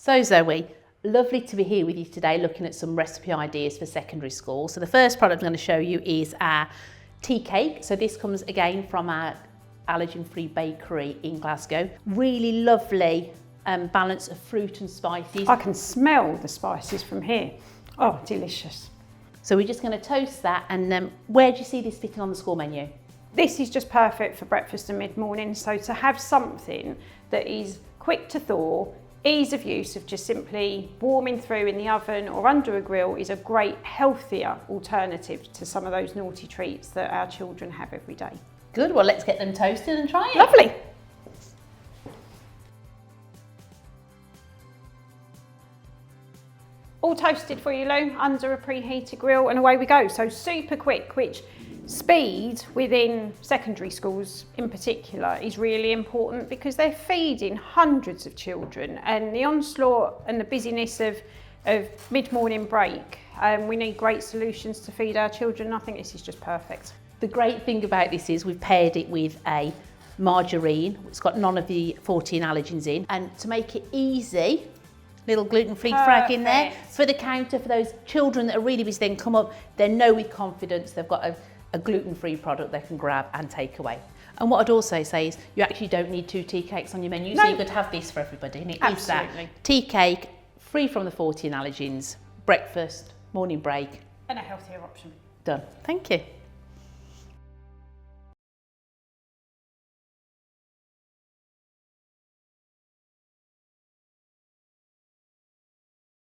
So Zoe, lovely to be here with you today looking at some recipe ideas for secondary school. So the first product I'm going to show you is our tea cake. So this comes again from our allergen-free bakery in Glasgow. Really lovely balance of fruit and spices. I can smell the spices from here. Oh, delicious. So we're just going to toast that, and where do you see this fitting on the school menu? This is just perfect for breakfast and mid-morning. So to have something that is quick to thaw, ease of use of just simply warming through in the oven or under a grill is a great healthier alternative to some of those naughty treats that our children have every day. Good, well let's get them toasted and try it. Lovely. All toasted for you, Lou, under a preheated grill, and away we go. So super quick, which speed within secondary schools in particular is really important because they're feeding hundreds of children, and the onslaught and the busyness of mid-morning break, we need great solutions to feed our children. I think this is just perfect. The great thing about this is we've paired it with a margarine. It's got none of the 14 allergens in, and to make it easy, little gluten-free frag in there for the counter for those children that are really busy. Then come up, they know with confidence they've got a gluten-free product they can grab and take away. And what I'd also say is you actually don't need 2 tea cakes on your menu, so you could have this for everybody. And it is that tea cake, free from the 14 allergens, breakfast, morning break. And a healthier option. Done. Thank you.